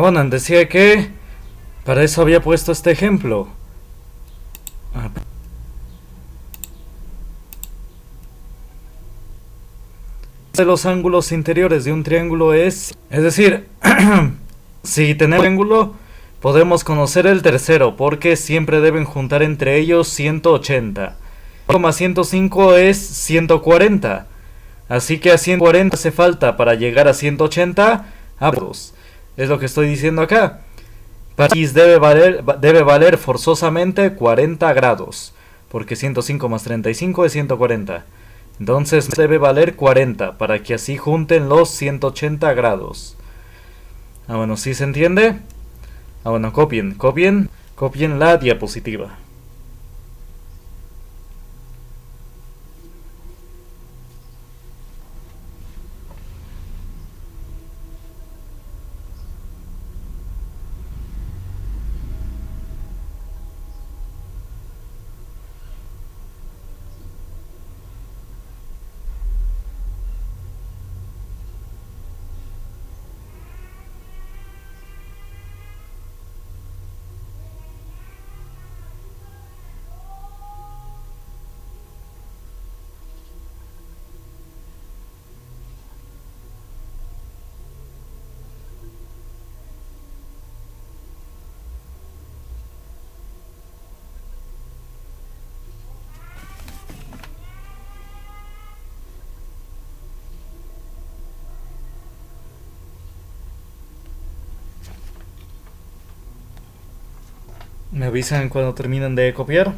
Bueno, decía que para eso había puesto este ejemplo. Ah, de los ángulos interiores de un triángulo es decir, si tenemos un triángulo, podemos conocer el tercero, porque siempre deben juntar entre ellos 180. 105 es 140. Así que a 140 hace falta para llegar a 180 grados. Es lo que estoy diciendo acá. Para X debe valer forzosamente 40 grados. Porque 105 más 35 es 140. Entonces debe valer 40 para que así junten los 180 grados. Bueno, ¿sí se entiende? Bueno, copien la diapositiva. ¿Me avisan cuando terminen de copiar?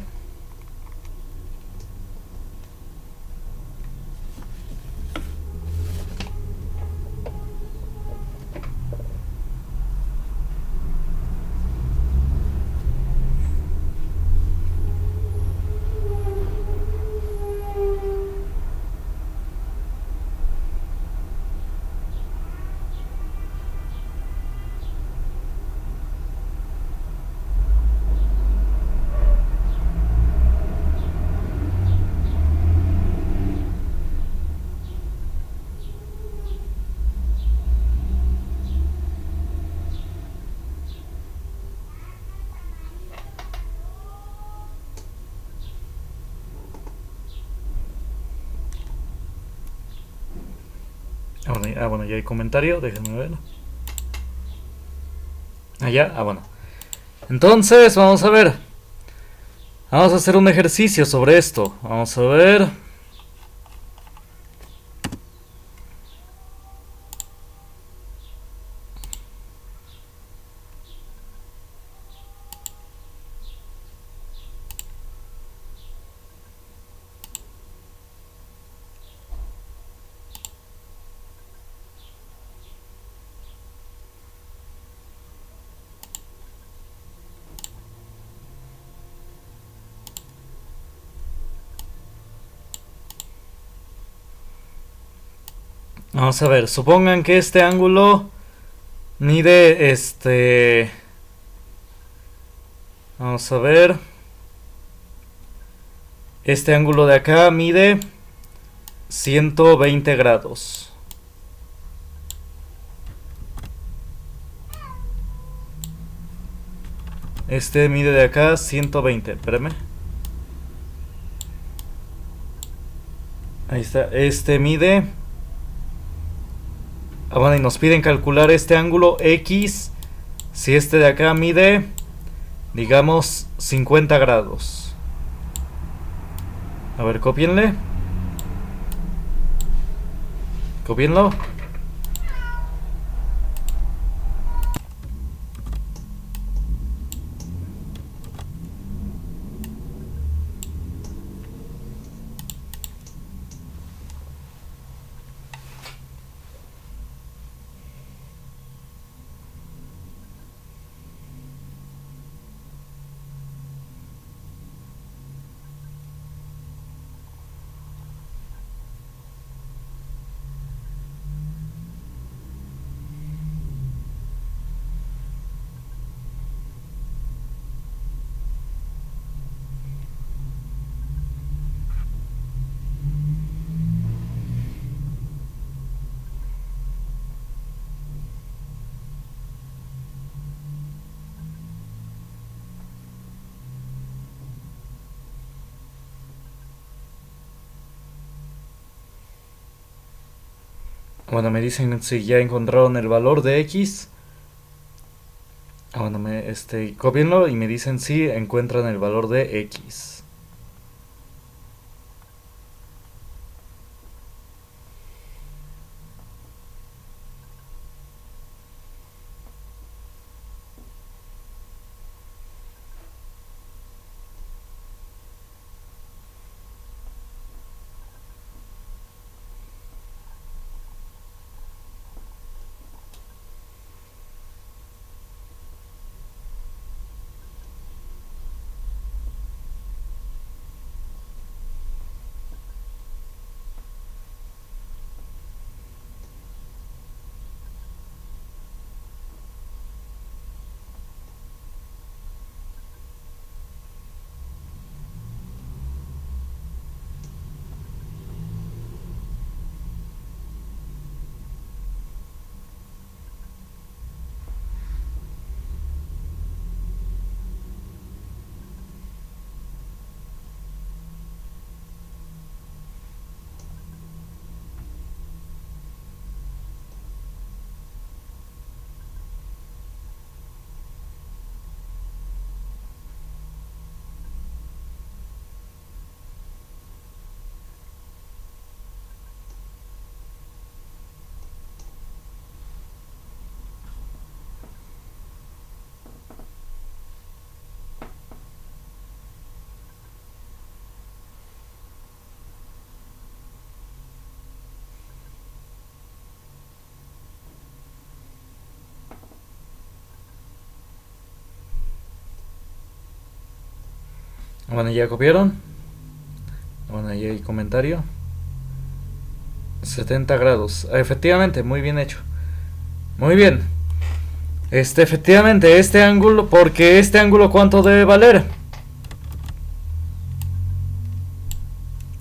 Bueno, ya hay comentario, déjenme ver. Ya, bueno. Entonces, vamos a ver. Vamos a hacer un ejercicio sobre esto. Vamos a ver. Vamos a ver, supongan que este ángulo mide Vamos a ver. Este ángulo de acá mide 120 grados. Este mide de acá 120. Espérame. Ahí está. Este mide. Bueno, y nos piden calcular este ángulo X. Si este de acá mide, digamos, 50 grados. A ver, copienle. Copienlo. Bueno, me dicen si ya encontraron el valor de X. Bueno, copienlo y me dicen si encuentran el valor de X. Bueno, ¿ya copiaron? Bueno, ahí hay comentario. 70 grados. Efectivamente, muy bien hecho. Muy bien. Efectivamente, este ángulo, porque este ángulo, ¿cuánto debe valer?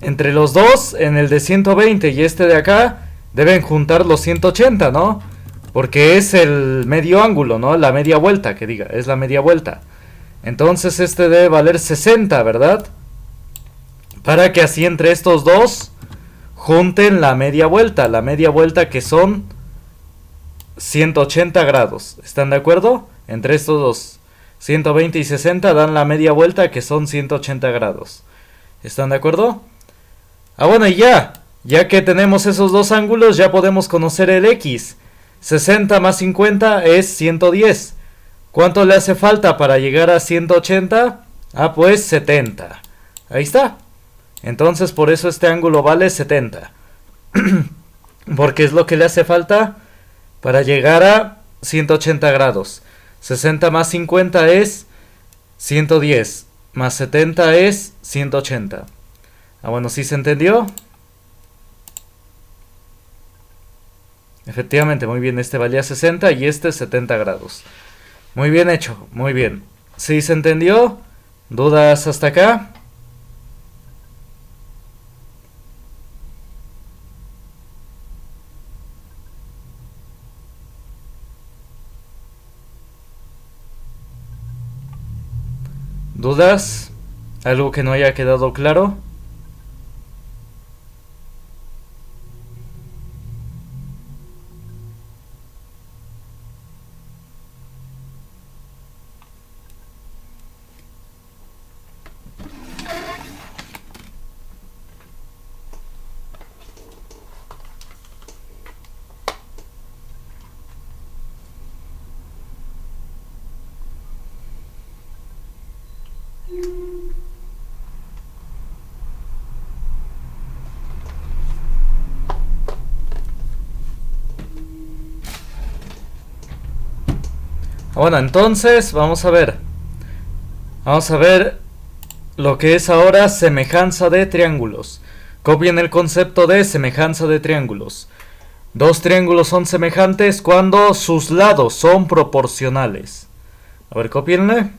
Entre los dos, en el de 120 y este de acá, deben juntar los 180, ¿no? Porque es el medio ángulo, ¿no? La media vuelta, que diga, es la media vuelta. Entonces este debe valer 60, ¿verdad? Para que así entre estos dos junten la media vuelta que son 180 grados. ¿Están de acuerdo? Entre estos dos, 120 y 60 dan la media vuelta que son 180 grados. ¿Están de acuerdo? Bueno, y ya que tenemos esos dos ángulos, ya podemos conocer el X. 60 más 50 es 110. ¿Cuánto le hace falta para llegar a 180? Pues 70. Ahí está. Entonces por eso este ángulo vale 70. Porque es lo que le hace falta para llegar a 180 grados. 60 más 50 es 110. Más 70 es 180. Bueno, ¿sí se entendió? Efectivamente, muy bien. Este valía 60 y este 70 grados. Muy bien hecho, muy bien. ¿Sí se entendió? ¿Dudas hasta acá? ¿Dudas? ¿Algo que no haya quedado claro? Bueno, entonces vamos a ver. Vamos a ver lo que es ahora semejanza de triángulos. Copien el concepto de semejanza de triángulos. Dos triángulos son semejantes cuando sus lados son proporcionales. A ver, copienle.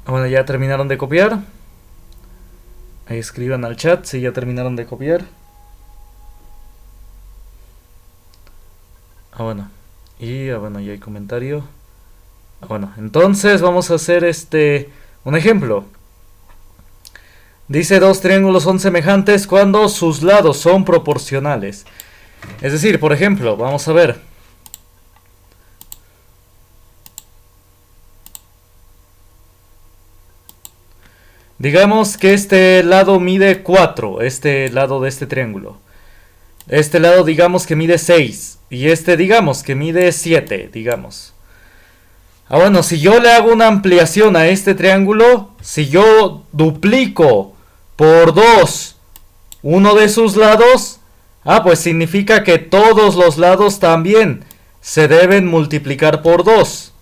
Bueno, ya terminaron de copiar. Ahí escriban al chat si ya terminaron de copiar. Bueno. Y bueno, ya hay comentario. Bueno, entonces vamos a hacer un ejemplo. Dice: dos triángulos son semejantes cuando sus lados son proporcionales. Es decir, por ejemplo, vamos a ver. Digamos que este lado mide 4, este lado de este triángulo. Este lado digamos que mide 6 y este digamos que mide 7, digamos. Bueno, si yo le hago una ampliación a este triángulo, si yo duplico por 2 uno de sus lados, pues significa que todos los lados también se deben multiplicar por 2.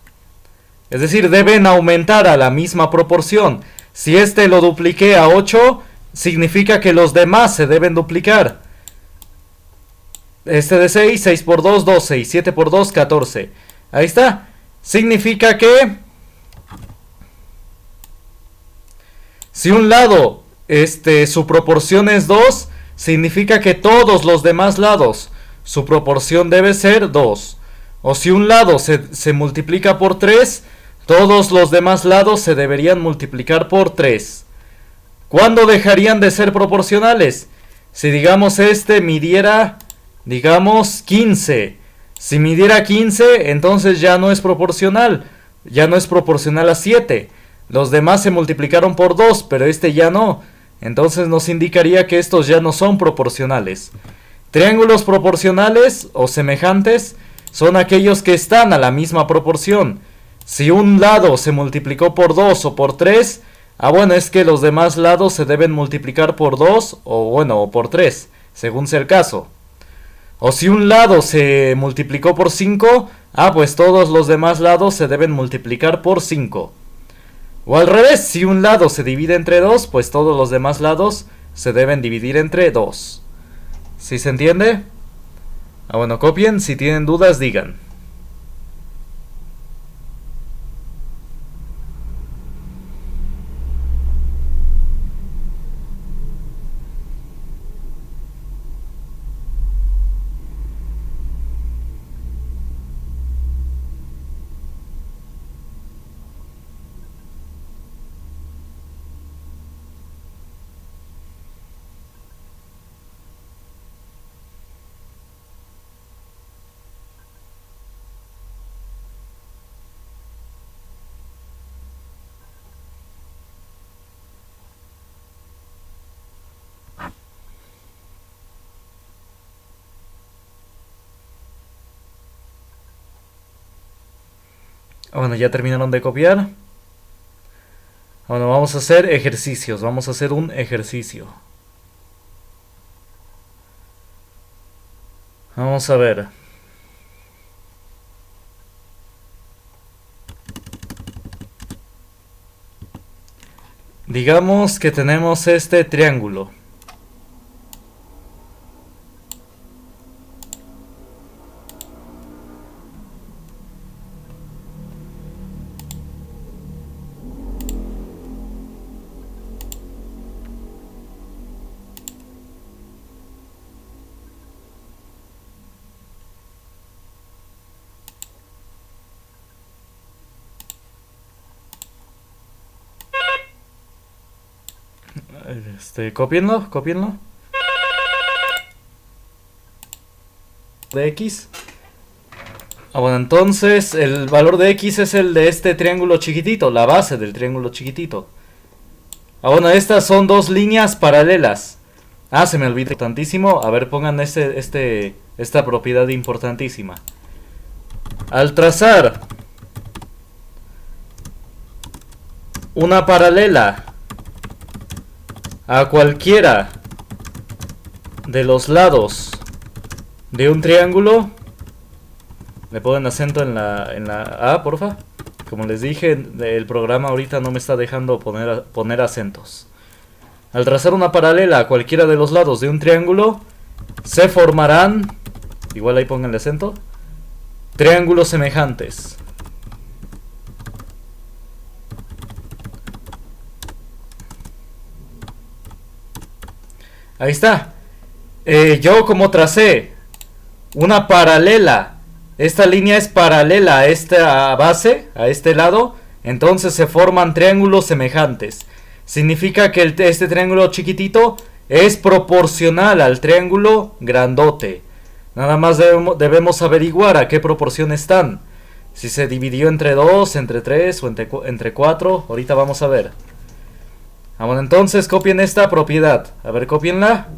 Es decir, deben aumentar a la misma proporción. Si este lo dupliqué a 8, significa que los demás se deben duplicar. Este de 6, 6 por 2, 12, y 7 por 2, 14. Ahí está. Significa que si un lado, su proporción es 2, significa que todos los demás lados, su proporción debe ser 2. O si un lado se multiplica por 3, todos los demás lados se deberían multiplicar por 3. ¿Cuándo dejarían de ser proporcionales? Si digamos midiera, digamos 15. Si midiera 15, entonces ya no es proporcional. Ya no es proporcional a 7. Los demás se multiplicaron por 2, pero ya no. Entonces nos indicaría que estos ya no son proporcionales. Triángulos proporcionales o semejantes son aquellos que están a la misma proporción. Si un lado se multiplicó por 2 o por 3, bueno, es que los demás lados se deben multiplicar por 2 o por 3, según sea el caso. O si un lado se multiplicó por 5, pues todos los demás lados se deben multiplicar por 5. O al revés, si un lado se divide entre 2, pues todos los demás lados se deben dividir entre 2. ¿Sí se entiende? Bueno, copien, si tienen dudas digan. Bueno, ya terminaron de copiar. Bueno, vamos a hacer ejercicios. Vamos a hacer un ejercicio. Vamos a ver. Digamos que tenemos este triángulo. Cópienlo. De X. Bueno, entonces el valor de X es el de este triángulo chiquitito, la base del triángulo chiquitito. Bueno, estas son dos líneas paralelas. Se me olvidó tantísimo. A ver, pongan esta propiedad importantísima. Al trazar una paralela a cualquiera de los lados de un triángulo, le ponen acento en la A, porfa. Como les dije, el programa ahorita no me está dejando poner acentos. Al trazar una paralela a cualquiera de los lados de un triángulo, se formarán, igual ahí pongan el acento, triángulos semejantes. Ahí está. Yo como tracé una paralela, esta línea es paralela a esta base, a este lado, entonces se forman triángulos semejantes. Significa que este triángulo chiquitito es proporcional al triángulo grandote. Nada más debemos averiguar a qué proporción están. Si se dividió entre 2, entre 3 o entre 4. Ahorita vamos a ver. Bueno, entonces copien esta propiedad. A ver, copienla.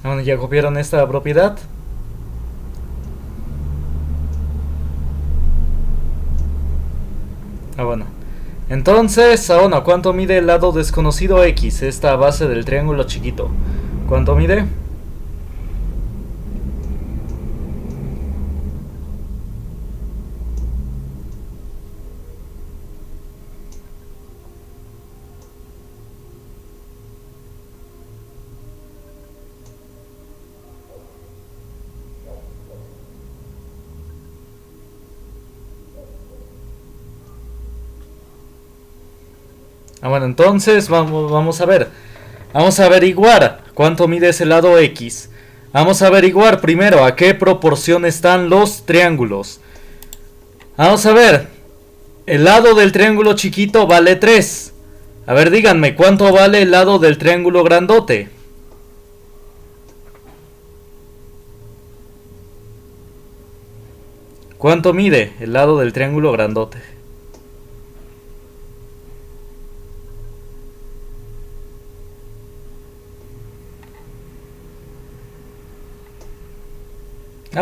Bueno, ya copiaron esta propiedad. Bueno. Entonces, bueno, ¿cuánto mide el lado desconocido X? Esta base del triángulo chiquito. ¿Cuánto mide? Bueno, entonces vamos a ver. Vamos a averiguar cuánto mide ese lado X. Vamos a averiguar primero a qué proporción están los triángulos. Vamos a ver. El lado del triángulo chiquito vale 3. A ver, díganme, ¿cuánto vale el lado del triángulo grandote? ¿Cuánto mide el lado del triángulo grandote?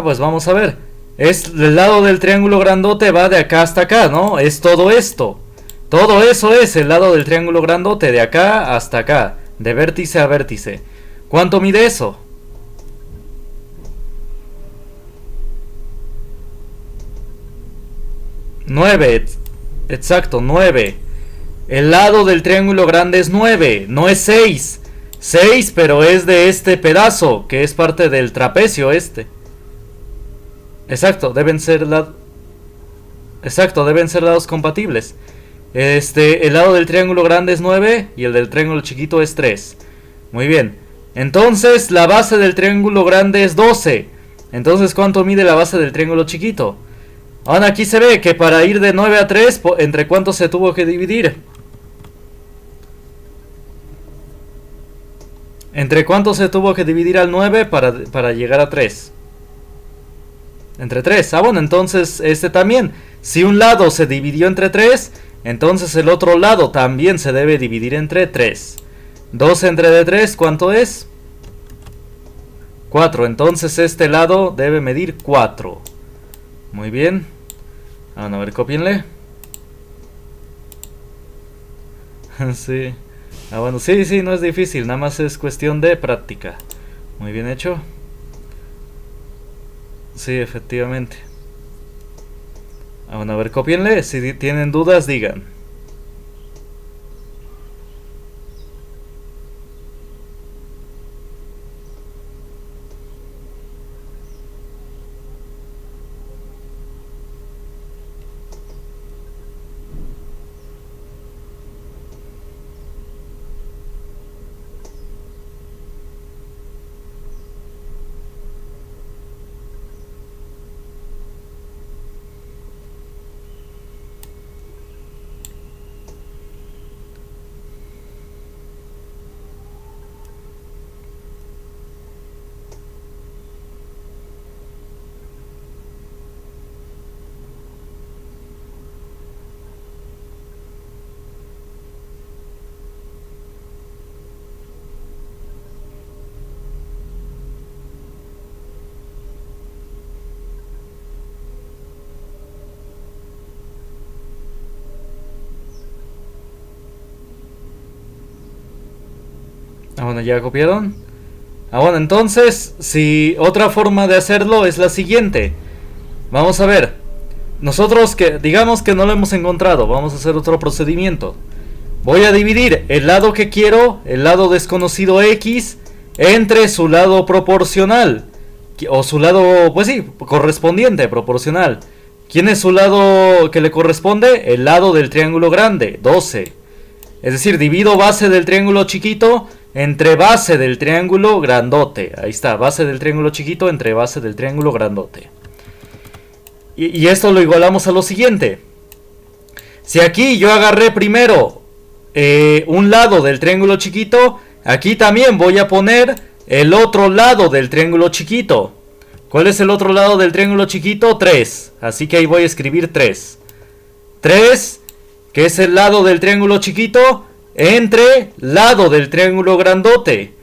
Pues vamos a ver. Es el lado del triángulo grandote va de acá hasta acá, ¿no? Es todo esto. Todo eso es el lado del triángulo grandote, de acá hasta acá, de vértice a vértice. ¿Cuánto mide eso? 9. Exacto, 9. El lado del triángulo grande es 9, no es 6. 6, pero es de este pedazo, que es parte del trapecio este. Exacto, deben ser lados compatibles. El lado del triángulo grande es 9 y el del triángulo chiquito es 3. Muy bien. Entonces, la base del triángulo grande es 12. Entonces, ¿cuánto mide la base del triángulo chiquito? Ahora aquí se ve que para ir de 9 a 3, ¿entre cuánto se tuvo que dividir? ¿Entre cuánto se tuvo que dividir al 9 para llegar a 3? Entre 3. Bueno, entonces este también. Si un lado se dividió entre 3, entonces el otro lado también se debe dividir entre 3. 2 entre de 3, ¿cuánto es? 4. Entonces este lado debe medir 4. Muy bien. A ver, copienle. Sí. Bueno, sí, no es difícil. Nada más es cuestión de práctica. Muy bien hecho. Sí, efectivamente. Bueno, a ver, copienle. Si tienen dudas, digan. Ah, bueno, ¿ya copiaron? Ah, bueno, entonces, si otra forma de hacerlo es la siguiente. Vamos a ver. Nosotros que digamos que no lo hemos encontrado, vamos a hacer otro procedimiento. Voy a dividir el lado que quiero, el lado desconocido X, entre su lado proporcional. O su lado, pues sí, correspondiente, proporcional. ¿Quién es su lado que le corresponde? El lado del triángulo grande, 12. Es decir, divido base del triángulo chiquito entre base del triángulo grandote. Ahí está, base del triángulo chiquito entre base del triángulo grandote. Y esto lo igualamos a lo siguiente. Si aquí yo agarré primero un lado del triángulo chiquito, aquí también voy a poner el otro lado del triángulo chiquito. ¿Cuál es el otro lado del triángulo chiquito? 3. Así que ahí voy a escribir 3. 3, que es el lado del triángulo chiquito, entre lado del triángulo grandote.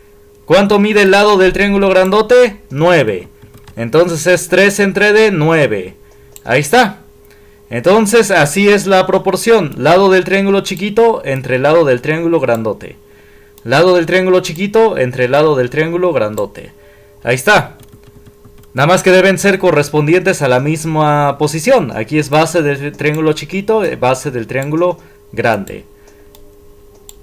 ¿Cuánto mide el lado del triángulo grandote? 9. Entonces es 3 entre D, 9. Ahí está. Entonces así es la proporción. Lado del triángulo chiquito entre lado del triángulo grandote. Lado del triángulo chiquito entre lado del triángulo grandote. Ahí está. Nada más que deben ser correspondientes a la misma posición. Aquí es base del triángulo chiquito, base del triángulo grande.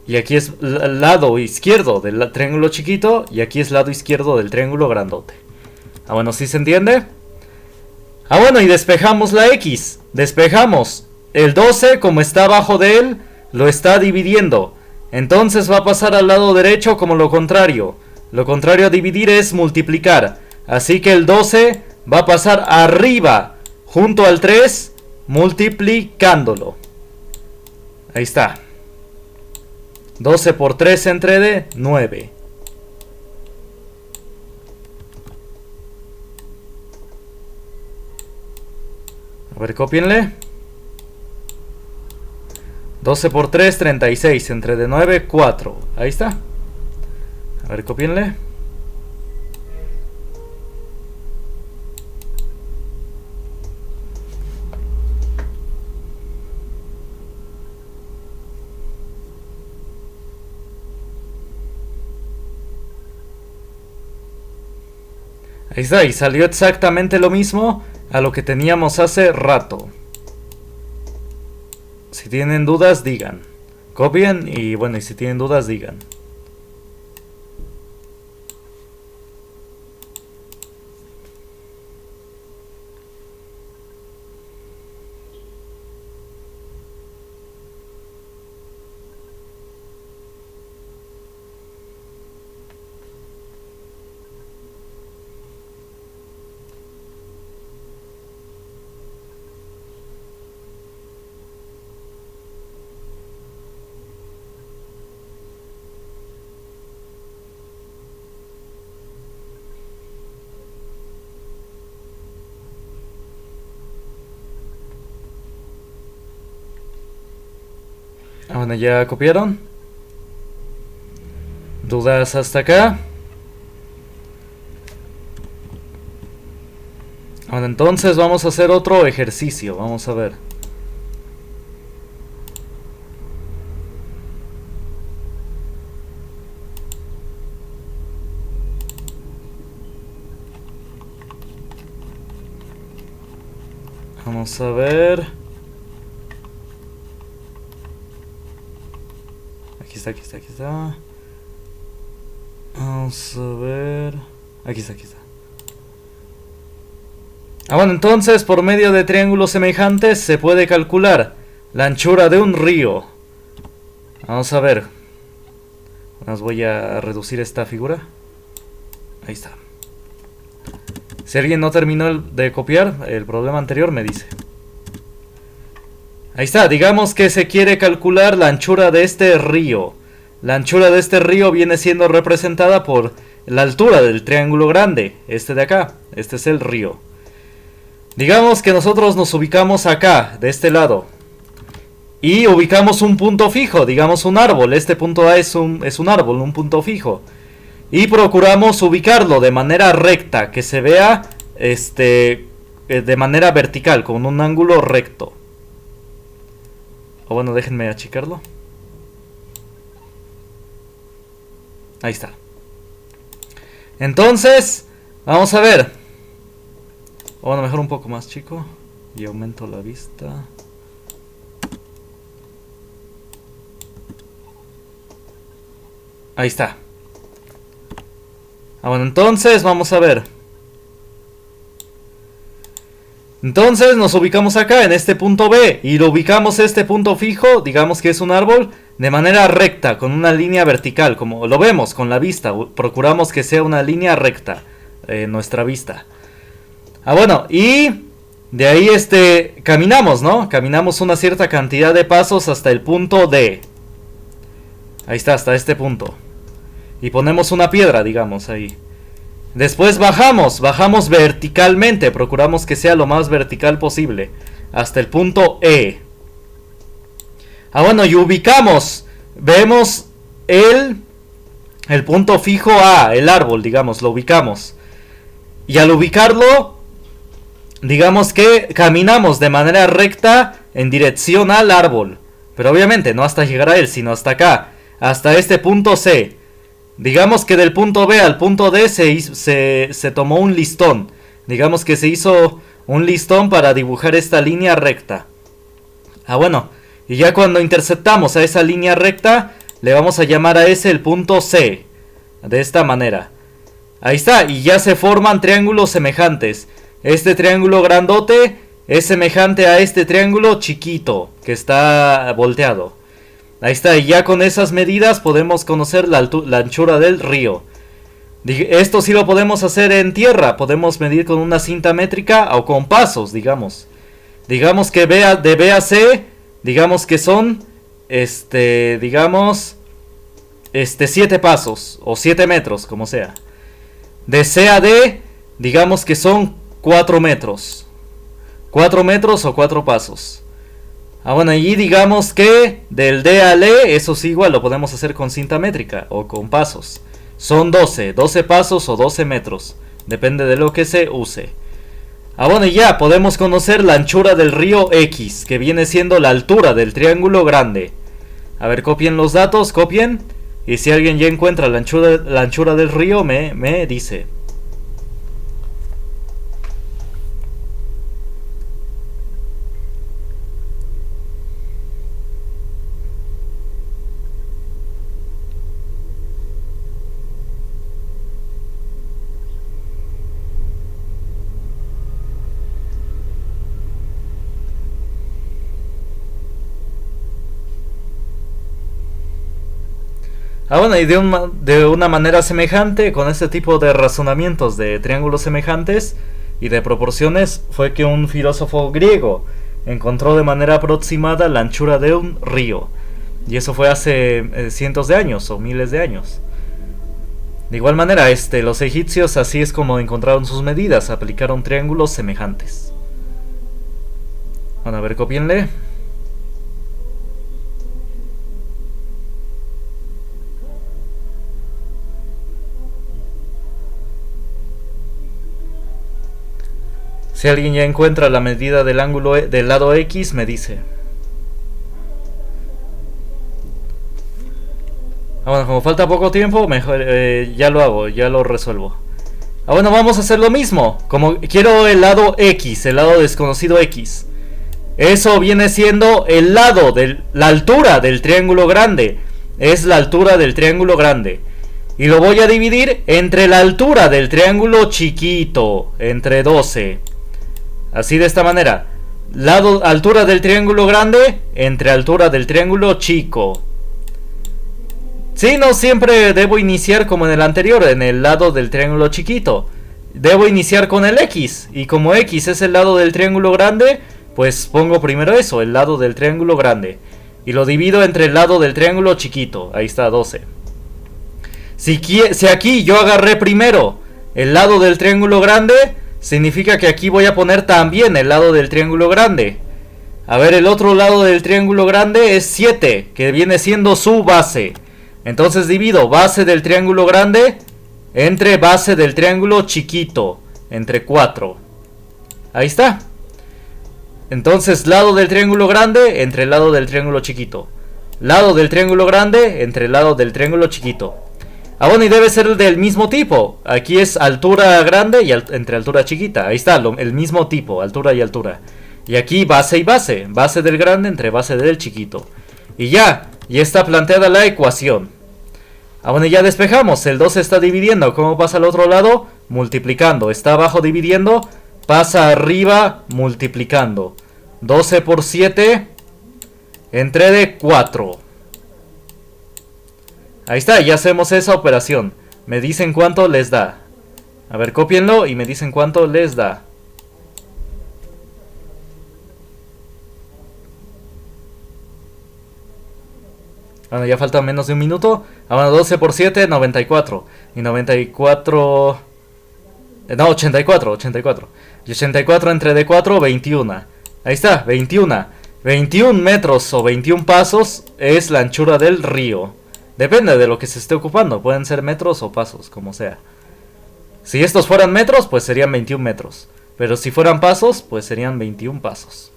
Y aquí es lado izquierdo del triángulo chiquito y aquí es lado izquierdo del triángulo grandote. Ah, bueno, ¿sí se entiende? Ah, bueno, y despejamos la X. Despejamos. El 12, como está abajo de él, lo está dividiendo. Entonces va a pasar al lado derecho como lo contrario. Lo contrario a dividir es multiplicar. Así que el 12 va a pasar arriba, junto al 3, multiplicándolo. Ahí está. 12 por 3 entre D, 9. A ver, cópienle. 12 por 3, 36. Entre D, 9, 4. Ahí está. A ver, cópienle. Ahí está, y salió exactamente lo mismo a lo que teníamos hace rato. Si tienen dudas, digan. Copien y bueno, y si tienen dudas, digan. Ah, bueno, ¿ya copiaron? ¿Dudas hasta acá? Bueno, entonces vamos a hacer otro ejercicio. Vamos a ver. Vamos a ver. Aquí está, aquí está, aquí está. Vamos a ver. Aquí está, aquí está. Ah, bueno, entonces por medio de triángulos semejantes se puede calcular la anchura de un río. Vamos a ver. Os voy a reducir esta figura. Ahí está. Si alguien no terminó de copiar el problema anterior, me dice. Ahí está, digamos que se quiere calcular la anchura de este río. La anchura de este río viene siendo representada por la altura del triángulo grande, este de acá. Este es el río. Digamos que nosotros nos ubicamos acá, de este lado. Y ubicamos un punto fijo, digamos un árbol. Este punto A es un árbol, un punto fijo. Y procuramos ubicarlo de manera recta, que se vea de manera vertical, con un ángulo recto. O bueno, déjenme achicarlo. Ahí está. Entonces, vamos a ver. Bueno, mejor un poco más chico. Y aumento la vista. Ahí está. Bueno, entonces vamos a ver. Entonces nos ubicamos acá en este punto B. Y lo ubicamos este punto fijo, digamos que es un árbol, de manera recta, con una línea vertical. Como lo vemos con la vista. Procuramos que sea una línea recta. Nuestra vista. Bueno, y de ahí caminamos, ¿no? Caminamos una cierta cantidad de pasos hasta el punto D. Ahí está, hasta este punto. Y ponemos una piedra, digamos, ahí. Después bajamos verticalmente. Procuramos que sea lo más vertical posible. Hasta el punto E. Bueno, y ubicamos. Vemos el punto fijo A, el árbol, digamos, lo ubicamos. Y al ubicarlo, digamos que caminamos de manera recta en dirección al árbol. Pero obviamente no hasta llegar a él, sino hasta acá. Hasta este punto C. Digamos que del punto B al punto D se tomó un listón. Digamos que se hizo un listón para dibujar esta línea recta. Bueno. Y ya cuando interceptamos a esa línea recta, le vamos a llamar a ese el punto C. De esta manera. Ahí está. Y ya se forman triángulos semejantes. Este triángulo grandote es semejante a este triángulo chiquito que está volteado. Ahí está, y ya con esas medidas podemos conocer la anchura del río. Esto sí lo podemos hacer en tierra. Podemos medir con una cinta métrica o con pasos, digamos. Digamos que de B a C, digamos que son, 7 pasos o 7 metros, como sea. De C a D, digamos que son 4 metros. 4 metros o 4 pasos. Bueno, y digamos que del D al E, eso sí igual lo podemos hacer con cinta métrica o con pasos. Son 12 pasos o 12 metros. Depende de lo que se use. Bueno, y ya podemos conocer la anchura del río X, que viene siendo la altura del triángulo grande. A ver, copien los datos, copien. Y si alguien ya encuentra la anchura del río, me dice. Bueno, y de una manera semejante, con este tipo de razonamientos de triángulos semejantes y de proporciones, fue que un filósofo griego encontró de manera aproximada la anchura de un río. Y eso fue hace cientos de años o miles de años. De igual manera, los egipcios así es como encontraron sus medidas, aplicaron triángulos semejantes. Bueno, a ver, copienle. Si alguien ya encuentra la medida del ángulo del lado X, me dice. Bueno, como falta poco tiempo, mejor ya lo hago, ya lo resuelvo. Bueno, vamos a hacer lo mismo. Como quiero el lado X, el lado desconocido X. Eso viene siendo el lado de la altura del triángulo grande. Es la altura del triángulo grande. Y lo voy a dividir entre la altura del triángulo chiquito, entre 12. Así de esta manera. Altura del triángulo grande entre altura del triángulo chico. Sí, no siempre debo iniciar como en el anterior, en el lado del triángulo chiquito. Debo iniciar con el X. Y como X es el lado del triángulo grande, pues pongo primero eso, el lado del triángulo grande. Y lo divido entre el lado del triángulo chiquito. Ahí está, 12. Si aquí yo agarré primero el lado del triángulo grande, significa que aquí voy a poner también el lado del triángulo grande. A ver, el otro lado del triángulo grande es 7, que viene siendo su base. Entonces divido base del triángulo grande entre base del triángulo chiquito, entre 4. Ahí está. Entonces lado del triángulo grande entre el lado del triángulo chiquito. Lado del triángulo grande entre el lado del triángulo chiquito. Ah, bueno, y debe ser del mismo tipo. Aquí es altura grande y entre altura chiquita. Ahí está, el mismo tipo, altura y altura. Y aquí base y base. Base del grande entre base del chiquito. Y ya está planteada la ecuación. Ah, bueno, ya despejamos. El 2 se está dividiendo. ¿Cómo pasa al otro lado? Multiplicando. Está abajo dividiendo. Pasa arriba multiplicando. 12 por 7 entre de 4. Ahí está, ya hacemos esa operación. Me dicen cuánto les da. A ver, cópienlo y me dicen cuánto les da. Bueno, ya falta menos de un minuto. Ah, bueno, 12 por 7, 94. Y 94... No, 84, 84. Y 84 entre D4, 21. Ahí está, 21. 21 metros o 21 pasos es la anchura del río. Depende de lo que se esté ocupando. Pueden ser metros o pasos, como sea. Si estos fueran metros, pues serían 21 metros. Pero si fueran pasos, pues serían 21 pasos.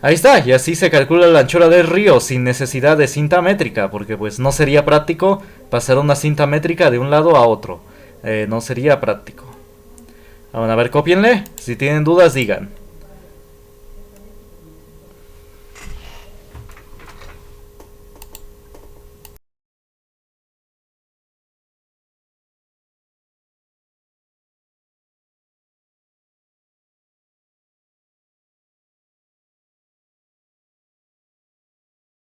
Ahí está, y así se calcula la anchura del río sin necesidad de cinta métrica, porque pues no sería práctico pasar una cinta métrica de un lado a otro. No sería práctico. Bueno, a ver, cópienle. Si tienen dudas, digan.